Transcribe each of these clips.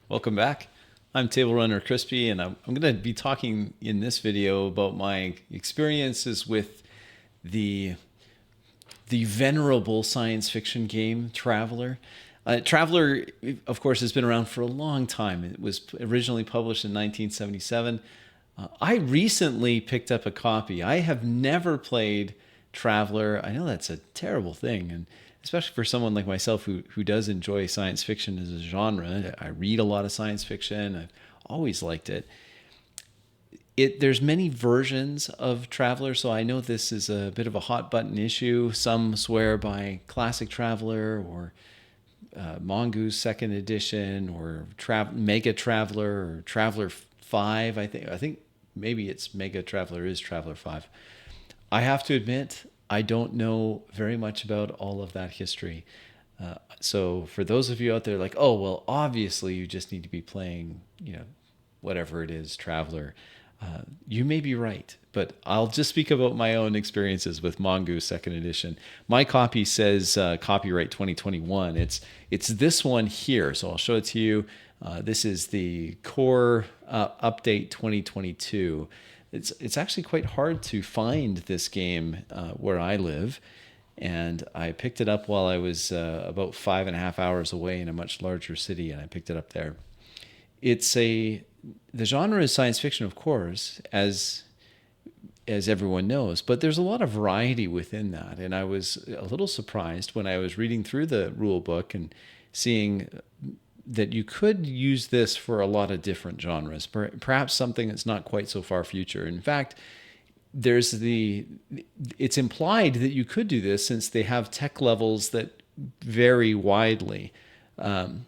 Welcome back. I'm Table Runner Crispy, and I'm going to be talking in this video about my experiences with the the venerable science fiction game Traveller. Traveller, of course, has been around for a long time. It was originally published in 1977. I recently picked up a copy. I have never played Traveller. I know that's a terrible thing, and especially for someone like myself who does enjoy science fiction as a genre. I read a lot of science fiction. I've always liked it. There's many versions of Traveller, so I know this is a bit of a hot button issue. Some swear by Classic Traveller or Mongoose Second Edition or Mega Traveller or Traveller 5. I think maybe it's Mega Traveller is Traveller 5. I have to admit, I don't know very much about all of that history. So for those of you out there like, oh, well, obviously you just need to be playing, whatever it is, Traveller. You may be right, but I'll just speak about my own experiences with Mongoose Second Edition. My copy says copyright 2021. It's this one here, so I'll show it to you. This is the core update 2022. It's actually quite hard to find this game where I live, and I picked it up while I was about 5.5 hours away in a much larger city, and I picked it up there. The genre is science fiction, of course, as everyone knows, but there's a lot of variety within that, and I was a little surprised when I was reading through the rule book and seeing that you could use this for a lot of different genres, perhaps something that's not quite so far future. In fact, it's implied that you could do this since they have tech levels that vary widely. From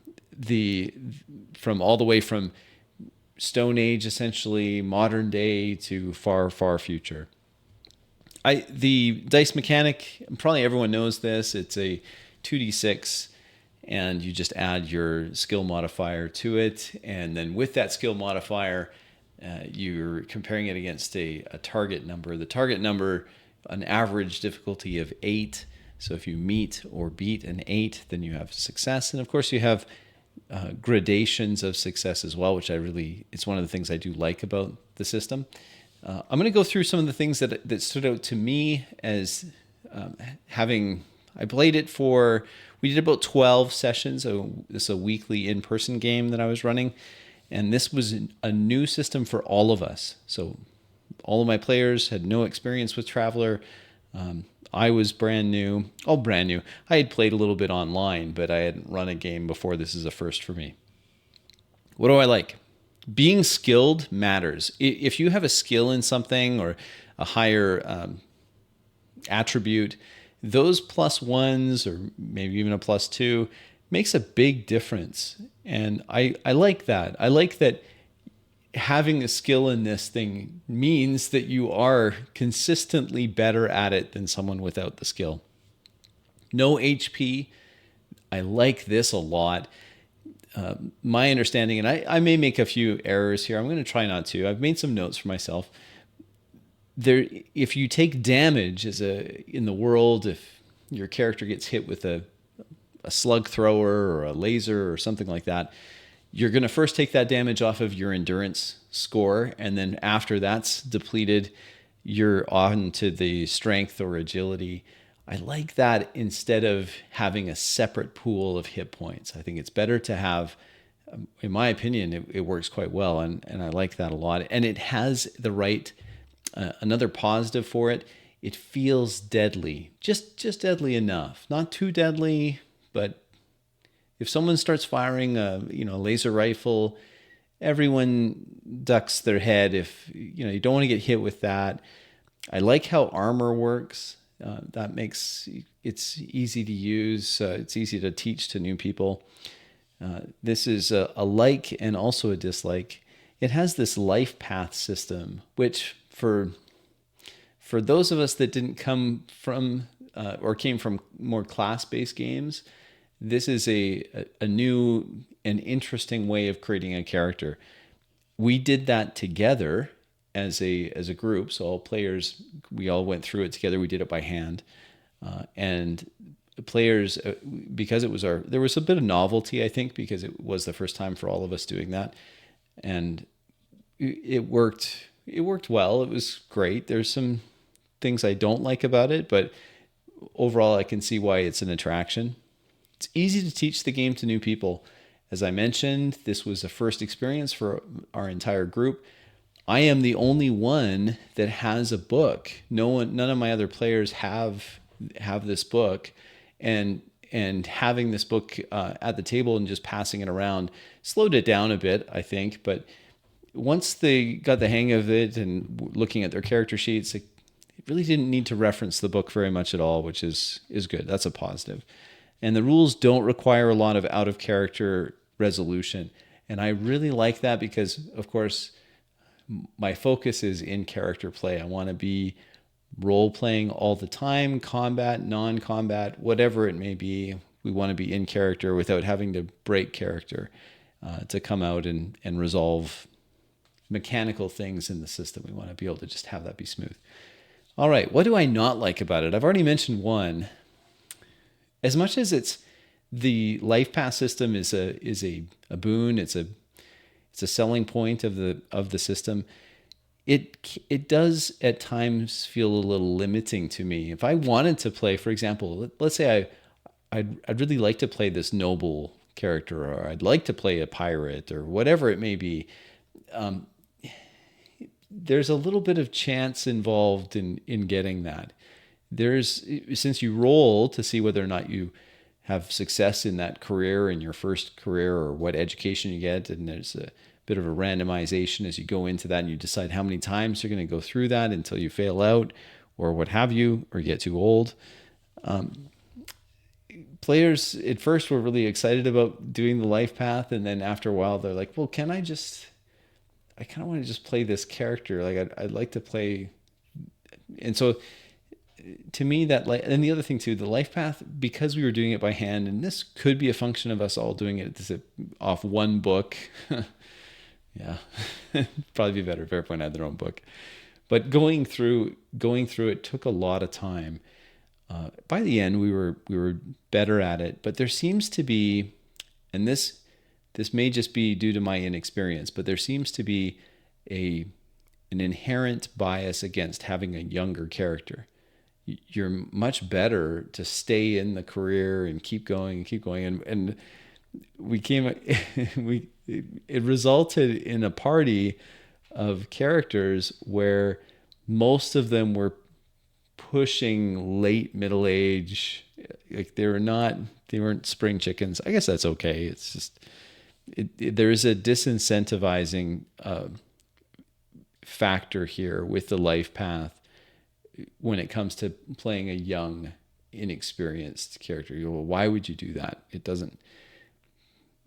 all the way from Stone Age, essentially, modern day to far, far future. The dice mechanic, probably everyone knows this. It's a 2d6, and you just add your skill modifier to it. And then with that skill modifier, you're comparing it against a target number. The target number, an average difficulty of 8. So if you meet or beat an 8, then you have success. And of course, you have gradations of success as well, it's one of the things I do like about the system. I'm going to go through some of the things that stood out to me as I played it we did about 12 sessions. This is a weekly in-person game that I was running, and this was a new system for all of us. So all of my players had no experience with Traveller. I was brand new. I had played a little bit online, but I hadn't run a game before. This is a first for me. What do I like? Being skilled matters. If you have a skill in something or a higher attribute, those +1s or maybe even a +2 makes a big difference. And I like that. I like that having a skill in this thing means that you are consistently better at it than someone without the skill. No HP. I like this a lot. My understanding, and I may make a few errors here. I'm going to try not to. I've made some notes for myself. If you take damage in the world, if your character gets hit with a slug thrower or a laser or something like that, you're going to first take that damage off of your endurance score, and then after that's depleted, you're on to the strength or agility. I like that instead of having a separate pool of hit points. I think it's better to have, in my opinion, it works quite well, and I like that a lot. And it has the right, another positive for it, it feels deadly, just deadly enough. Not too deadly, but if someone starts firing a laser rifle, everyone ducks their head. If you don't want to get hit with that. I like how armor works. That makes it's easy to use. It's easy to teach to new people. This is a like and also a dislike. It has this life path system, which for those of us that didn't come from or came from more class-based games, this is a new and interesting way of creating a character. We did that together as a group. So all players, we all went through it together. We did it by hand. And players, because there was a bit of novelty, I think, because it was the first time for all of us doing that, and it worked. It worked well. It was great. There's some things I don't like about it, but overall, I can see why it's an attraction. It's easy to teach the game to new people. As I mentioned, this was a first experience for our entire group. I am the only one that has a book. None of my other players have this book, and having this book at the table and just passing it around slowed it down a bit, I think. But once they got the hang of it and looking at their character sheets, it really didn't need to reference the book very much at all, which is good. That's a positive. And the rules don't require a lot of out of character resolution. And I really like that because, of course, my focus is in character play. I want to be role playing all the time, combat, non-combat, whatever it may be. We want to be in character without having to break character to come out and resolve mechanical things in the system. We want to be able to just have that be smooth. All right, what do I not like about it? I've already mentioned one. As much as the life path system is a boon, it's a selling point of the system. It does at times feel a little limiting to me. If I wanted to play, for example, let's say I'd really like to play this noble character, or I'd like to play a pirate, or whatever it may be. There's a little bit of chance involved in getting that. Since you roll to see whether or not you have success in that career, in your first career, or what education you get, and there's a bit of a randomization as you go into that, and you decide how many times you're going to go through that until you fail out, or what have you, or get too old. Players at first were really excited about doing the life path, and then after a while they're like, well, I kind of want to just play this character. Like I'd like to play. And so to me, and the other thing too, the life path, because we were doing it by hand, and this could be a function of us all doing it off one book. Yeah, probably be better if everyone had their own book. But going through it took a lot of time. By the end, we were better at it. But there seems to be, and this may just be due to my inexperience, but there seems to be an inherent bias against having a younger character. You're much better to stay in the career and keep going, and it resulted in a party of characters where most of them were pushing late middle age. Like they weren't spring chickens. I guess that's okay. It's just there is a disincentivizing factor here with the life path when it comes to playing a young, inexperienced character. Well, why would you do that? It doesn't,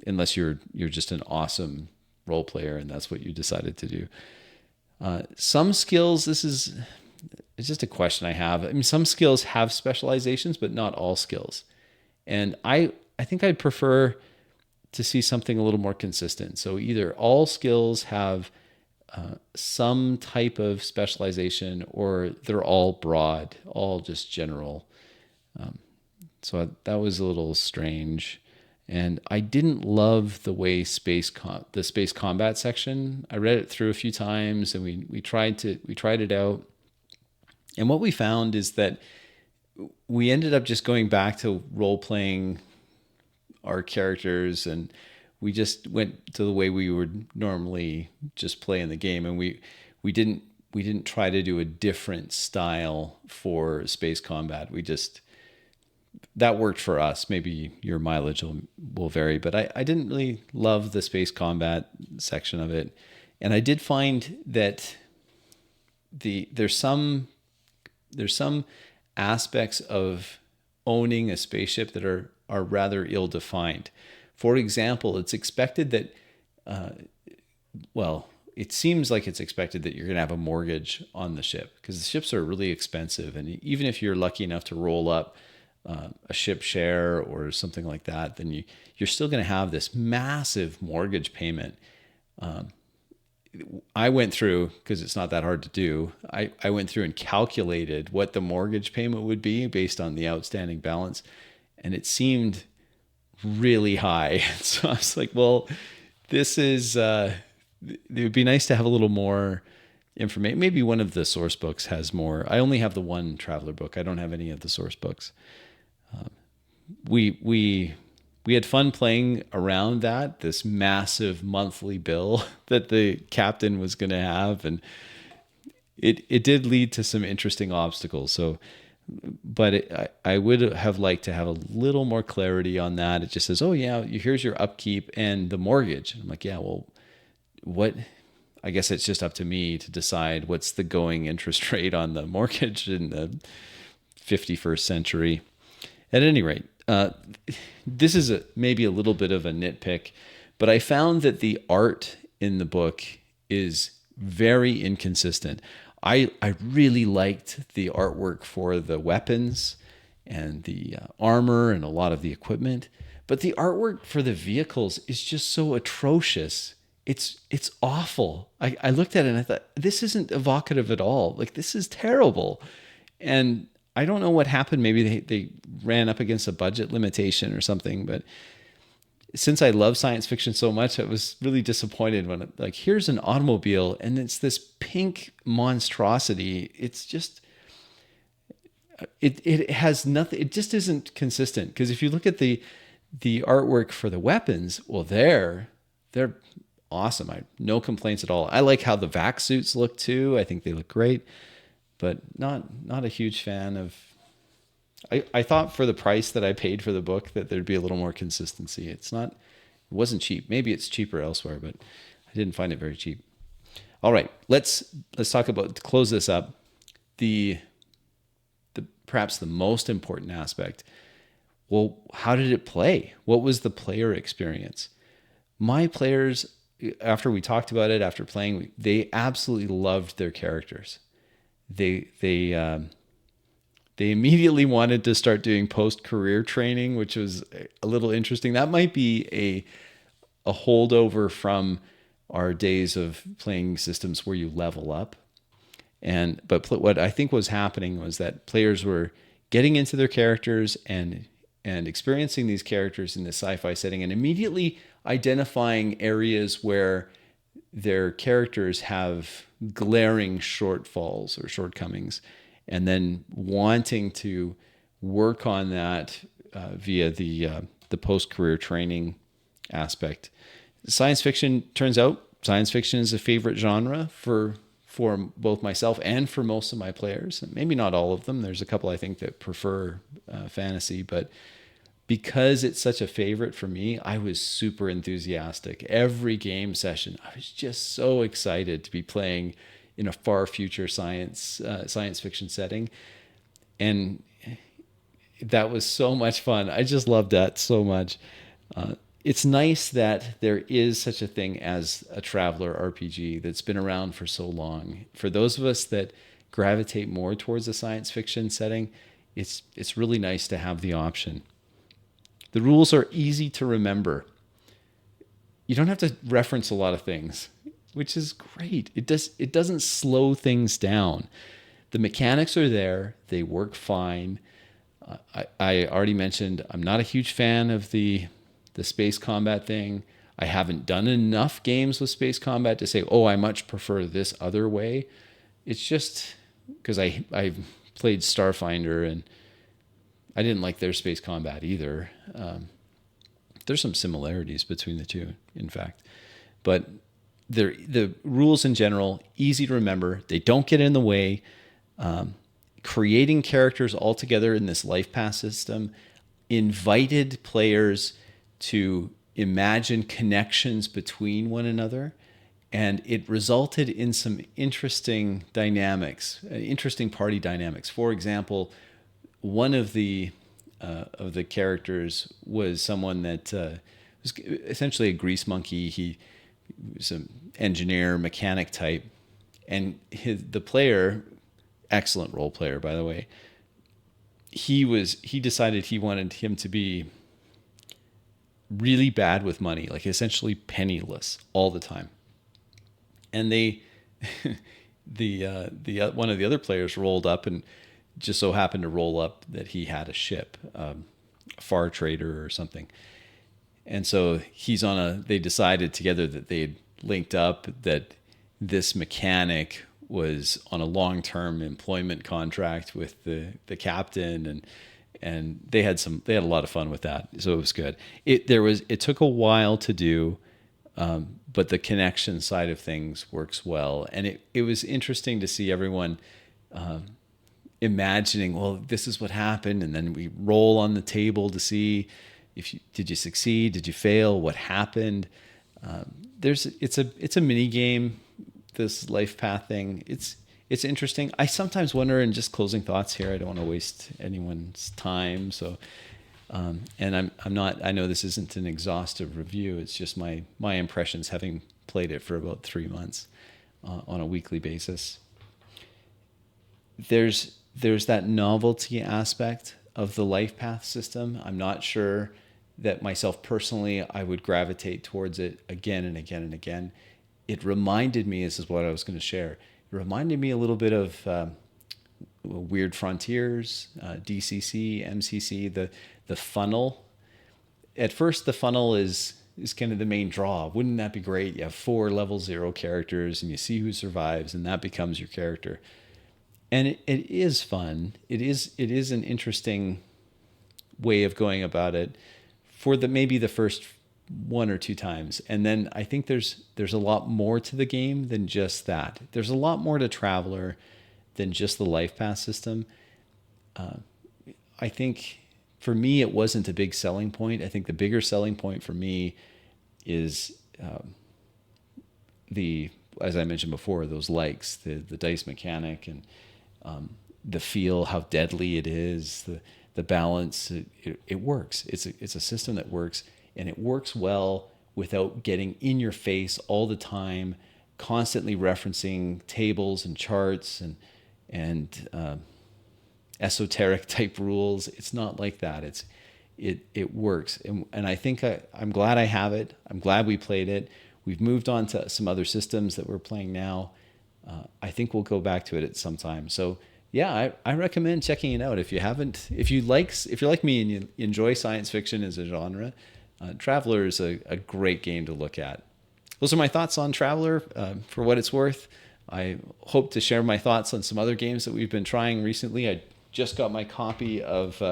unless you're just an awesome role player and that's what you decided to do. Some skills, it's just a question I have. I mean, some skills have specializations, but not all skills. And I think I'd prefer to see something a little more consistent. So either all skills have some type of specialization, or they're all broad, all just general. So that was a little strange. And I didn't love the way the space combat section. I read it through a few times, and we tried it out. And what we found is that we ended up just going back to role playing our characters, and we just went to the way we would normally just play in the game, and we didn't try to do a different style for space combat. That worked for us. Maybe your mileage will vary, but I didn't really love the space combat section of it. And I did find that there's some aspects of owning a spaceship that are rather ill-defined. For example, it's expected that, it seems like it's expected that you're going to have a mortgage on the ship, because the ships are really expensive. And even if you're lucky enough to roll up a ship share or something like that, then you're still going to have this massive mortgage payment. I went through, because it's not that hard to do, I went through and calculated what the mortgage payment would be based on the outstanding balance. and it seemed really high. So I was like, well, this is, it would be nice to have a little more information. Maybe one of the source books has more. I only have the one Traveler book. I don't have any of the source books. We had fun playing around this massive monthly bill that the captain was going to have, and it did lead to some interesting obstacles. So, but I would have liked to have a little more clarity on that. It just says, oh yeah, here's your upkeep and the mortgage. I'm like, yeah, well, what? I guess it's just up to me to decide what's the going interest rate on the mortgage in the 51st century. At any rate, this is maybe a little bit of a nitpick, but I found that the art in the book is very inconsistent. I really liked the artwork for the weapons and the armor and a lot of the equipment, but the artwork for the vehicles is just so atrocious. It's awful. I looked at it and I thought, this isn't evocative at all. Like, this is terrible. And I don't know what happened. Maybe they ran up against a budget limitation or something. But since I love science fiction so much, I was really disappointed when like, here's an automobile and it's this pink monstrosity. It's just, it has nothing. It just isn't consistent. Because if you look at the artwork for the weapons, well, they're awesome. I no complaints at all. I like how the vac suits look too. I think they look great, but not a huge fan of. I thought for the price that I paid for the book that there'd be a little more consistency. It wasn't cheap. Maybe it's cheaper elsewhere, but I didn't find it very cheap. All right, let's talk about, to close this up, the perhaps the most important aspect. Well, how did it play? What was the player experience? My players, after we talked about it, after playing, they absolutely loved their characters. They immediately wanted to start doing post-career training, which was a little interesting. That might be a holdover from our days of playing systems where you level up. But what I think was happening was that players were getting into their characters and experiencing these characters in the sci-fi setting and immediately identifying areas where their characters have glaring shortfalls or shortcomings, and then wanting to work on that via the post-career training aspect. Science fiction, turns out, science fiction is a favorite genre for both myself and for most of my players. Maybe not all of them. There's a couple I think that prefer fantasy, but because it's such a favorite for me, I was super enthusiastic. Every game session, I was just so excited to be playing in a far future science fiction setting. And that was so much fun. I just loved that so much. It's nice that there is such a thing as a Traveler RPG that's been around for so long. For those of us that gravitate more towards a science fiction setting, it's really nice to have the option. The rules are easy to remember. You don't have to reference a lot of things, which is great. It doesn't slow things down. The mechanics are there. They work fine. I already mentioned I'm not a huge fan of the space combat thing. I haven't done enough games with space combat to say, oh, I much prefer this other way. It's just because I've played Starfinder and I didn't like their space combat either. There's some similarities between the two, in fact. But the rules in general, easy to remember. They don't get in the way. Creating characters all together in this life path system invited players to imagine connections between one another. And it resulted in some interesting dynamics, interesting party dynamics. For example, one of the characters was someone that was essentially a grease monkey. He was an engineer, mechanic type, and the player, excellent role player by the way, he decided he wanted him to be really bad with money, like essentially penniless all the time. And the one of the other players rolled up and just so happened to roll up that he had a ship. far trader or something. And so they decided together that they'd linked up, that this mechanic was on a long-term employment contract with the captain, and they had a lot of fun with that. So it was good. It took a while to do, but the connection side of things works well. And it was interesting to see everyone imagining, well, this is what happened. And then we roll on the table to see did you succeed? Did you fail? What happened? It's a mini game, this life path thing. It's interesting. I sometimes wonder, and just closing thoughts here, I don't want to waste anyone's time. So, and I know this isn't an exhaustive review. It's just my impressions, having played it for about 3 months on a weekly basis. There's that novelty aspect of the life path system. I'm not sure that myself personally, I would gravitate towards it again and again and again. It reminded me, this is what I was going to share, it reminded me a little bit of Weird Frontiers, DCC, MCC, the funnel. At first, the funnel is kind of the main draw. Wouldn't that be great? You have 4 level 0 characters, and you see who survives, and that becomes your character. And it is fun. It is an interesting way of going about it for maybe the first 1 or 2 times. And then I think there's a lot more to the game than just that. There's a lot more to Traveler than just the life path system. I think for me, it wasn't a big selling point. I think the bigger selling point for me is as I mentioned before, those likes, the dice mechanic, and the feel, how deadly it is, the balance. It works. It's a system that works, and it works well without getting in your face all the time, constantly referencing tables and charts and esoteric type rules. It's not like that. It works, and I think I'm glad I have it. I'm glad we played it. We've moved on to some other systems that we're playing now. I think we'll go back to it at some time. So yeah, I recommend checking it out. If you're like me and you enjoy science fiction as a genre, Traveler is a great game to look at. Those are my thoughts on Traveler. For what it's worth, I hope to share my thoughts on some other games that we've been trying recently. I just got my copy of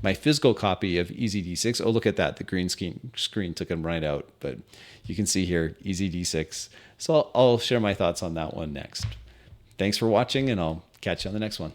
my physical copy of EZD6. Oh, look at that. The green screen took them right out. But you can see here, EZD6. So I'll share my thoughts on that one next. Thanks for watching, and I'll catch you on the next one.